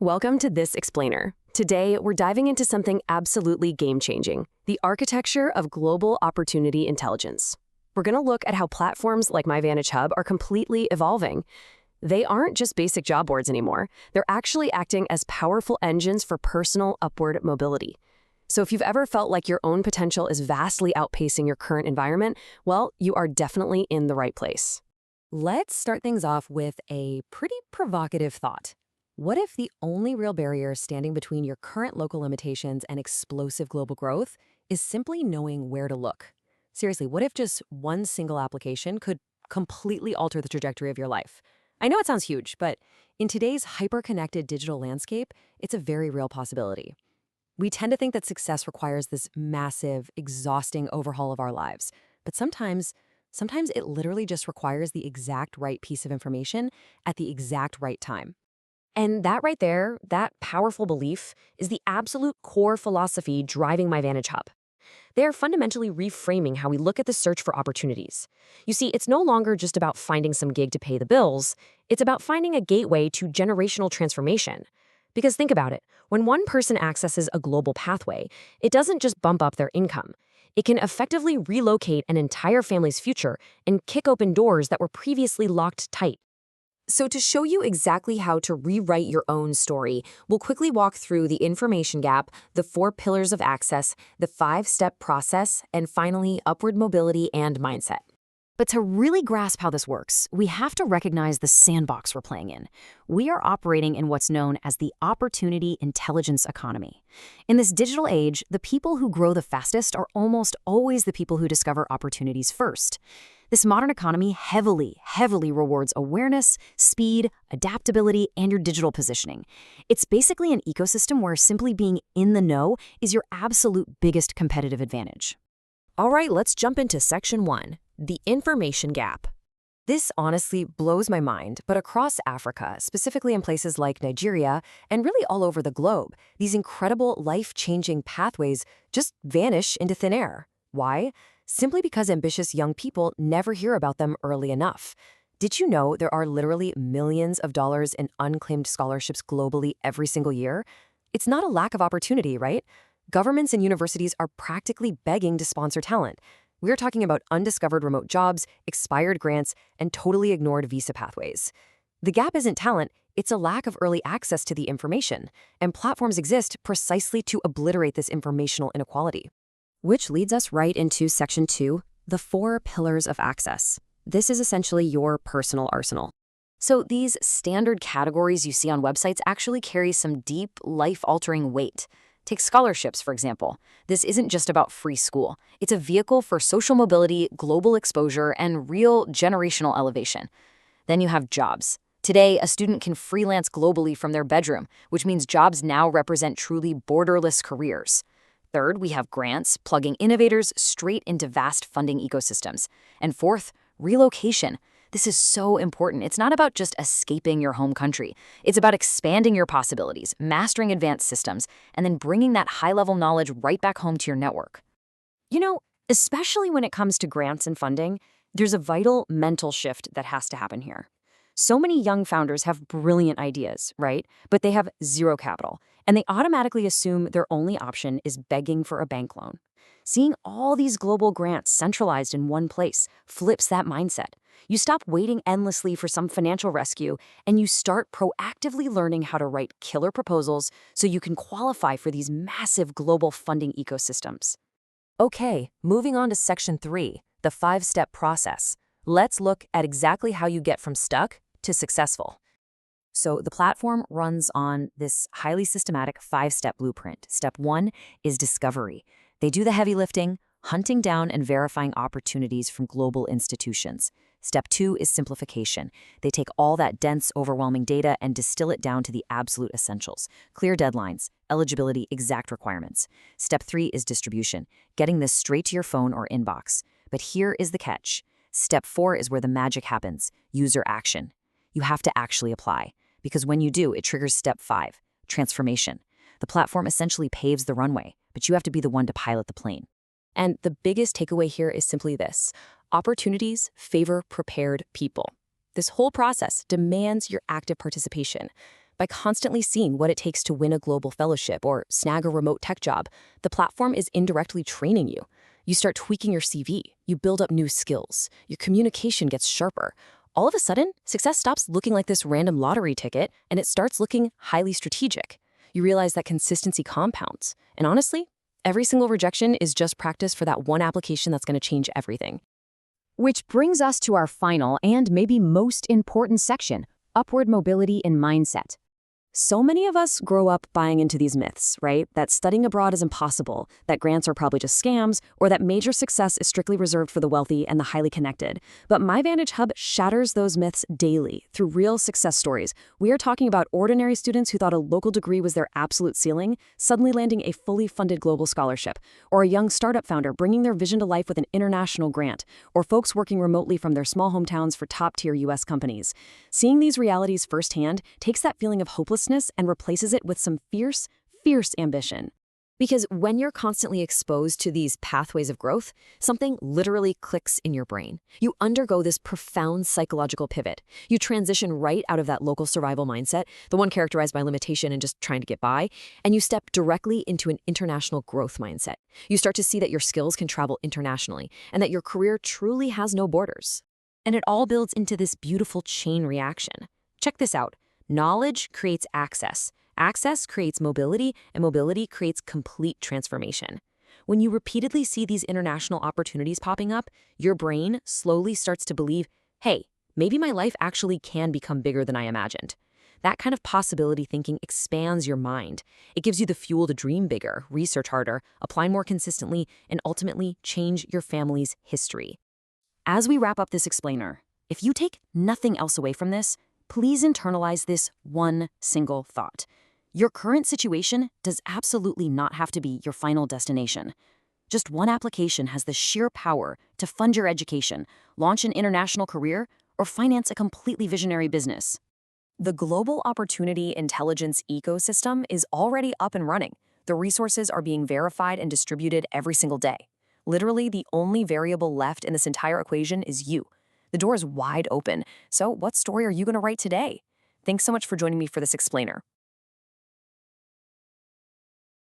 Welcome to This Explainer. Today, we're diving into something absolutely game-changing, the architecture of global opportunity intelligence. We're going to look at how platforms like My Vantage Hub are completely evolving. They aren't just basic job boards anymore. They're actually acting as powerful engines for personal upward mobility. So if you've ever felt like your own potential is vastly outpacing your current environment, well, you are definitely in the right place. Let's start things off with a pretty provocative thought. What if the only real barrier standing between your current local limitations and explosive global growth is simply knowing where to look? Seriously, what if just one single application could completely alter the trajectory of your life? I know it sounds huge, but in today's hyper-connected digital landscape, it's a very real possibility. We tend to think that success requires this massive, exhausting overhaul of our lives, but sometimes it literally just requires the exact right piece of information at the exact right time. And that right there, that powerful belief, is the absolute core philosophy driving My Vantage Hub. They're fundamentally reframing how we look at the search for opportunities. You see, it's no longer just about finding some gig to pay the bills. It's about finding a gateway to generational transformation. Because think about it, when one person accesses a global pathway, it doesn't just bump up their income. It can effectively relocate an entire family's future and kick open doors that were previously locked tight. So to show you exactly how to rewrite your own story, we'll quickly walk through the information gap, the 4 pillars of access, the 5-step process, and finally, upward mobility and mindset. But to really grasp how this works, we have to recognize the sandbox we're playing in. We are operating in what's known as the opportunity intelligence economy. In this digital age, the people who grow the fastest are almost always the people who discover opportunities first. This modern economy heavily rewards awareness, speed, adaptability, and your digital positioning. It's basically an ecosystem where simply being in the know is your absolute biggest competitive advantage. All right, let's jump into section 1, the information gap. This honestly blows my mind, but across Africa, specifically in places like Nigeria, and really all over the globe, these incredible life-changing pathways just vanish into thin air. Why? Simply because ambitious young people never hear about them early enough. Did you know there are literally millions of dollars in unclaimed scholarships globally every single year? It's not a lack of opportunity, right? Governments and universities are practically begging to sponsor talent. We're talking about undiscovered remote jobs, expired grants, and totally ignored visa pathways. The gap isn't talent, it's a lack of early access to the information, and platforms exist precisely to obliterate this informational inequality. Which leads us right into section 2, the 4 pillars of access. This is essentially your personal arsenal. So these standard categories you see on websites actually carry some deep, life-altering weight. Take scholarships, for example. This isn't just about free school. It's a vehicle for social mobility, global exposure, and real generational elevation. Then you have jobs. Today, a student can freelance globally from their bedroom, which means jobs now represent truly borderless careers. Third, we have grants, plugging innovators straight into vast funding ecosystems. And fourth, relocation. This is so important. It's not about just escaping your home country. It's about expanding your possibilities, mastering advanced systems, and then bringing that high-level knowledge right back home to your network. You know, especially when it comes to grants and funding, there's a vital mental shift that has to happen here. So many young founders have brilliant ideas, right? But they have zero capital, and they automatically assume their only option is begging for a bank loan. Seeing all these global grants centralized in one place flips that mindset. You stop waiting endlessly for some financial rescue, and you start proactively learning how to write killer proposals so you can qualify for these massive global funding ecosystems. Okay, moving on to section 3, the 5-step process. Let's look at exactly how you get from stuck to successful. So the platform runs on this highly systematic 5-step blueprint. Step 1 is discovery. They do the heavy lifting, hunting down and verifying opportunities from global institutions. Step 2 is simplification. They take all that dense, overwhelming data and distill it down to the absolute essentials. Clear deadlines, eligibility, exact requirements. Step 3 is distribution, getting this straight to your phone or inbox. But here is the catch. Step 4 is where the magic happens, user action. You have to actually apply, because when you do, it triggers step 5, transformation. The platform essentially paves the runway, but you have to be the one to pilot the plane. And the biggest takeaway here is simply this: opportunities favor prepared people. This whole process demands your active participation. By constantly seeing what it takes to win a global fellowship or snag a remote tech job, the platform is indirectly training you. You start tweaking your CV, you build up new skills, your communication gets sharper. All of a sudden, success stops looking like this random lottery ticket and it starts looking highly strategic. You realize that consistency compounds. And honestly, every single rejection is just practice for that one application that's going to change everything. Which brings us to our final and maybe most important section, upward mobility in mindset. So many of us grow up buying into these myths, right? That studying abroad is impossible, that grants are probably just scams, or that major success is strictly reserved for the wealthy and the highly connected. But My Vantage Hub shatters those myths daily through real success stories. We are talking about ordinary students who thought a local degree was their absolute ceiling, suddenly landing a fully funded global scholarship, or a young startup founder bringing their vision to life with an international grant, or folks working remotely from their small hometowns for top-tier US companies. Seeing these realities firsthand takes that feeling of hopelessness and replaces it with some fierce ambition. Because when you're constantly exposed to these pathways of growth, something literally clicks in your brain. You undergo this profound psychological pivot. You transition right out of that local survival mindset, the one characterized by limitation and just trying to get by, and you step directly into an international growth mindset. You start to see that your skills can travel internationally and that your career truly has no borders. And it all builds into this beautiful chain reaction. Check this out. Knowledge creates access. Access creates mobility, and mobility creates complete transformation. When you repeatedly see these international opportunities popping up, your brain slowly starts to believe, hey, maybe my life actually can become bigger than I imagined. That kind of possibility thinking expands your mind. It gives you the fuel to dream bigger, research harder, apply more consistently, and ultimately change your family's history. As we wrap up this explainer, if you take nothing else away from this, please internalize this one single thought. Your current situation does absolutely not have to be your final destination. Just one application has the sheer power to fund your education, launch an international career, or finance a completely visionary business. The global opportunity intelligence ecosystem is already up and running. The resources are being verified and distributed every single day. Literally, the only variable left in this entire equation is you. The door is wide open, so what story are you going to write today? Thanks so much for joining me for this explainer.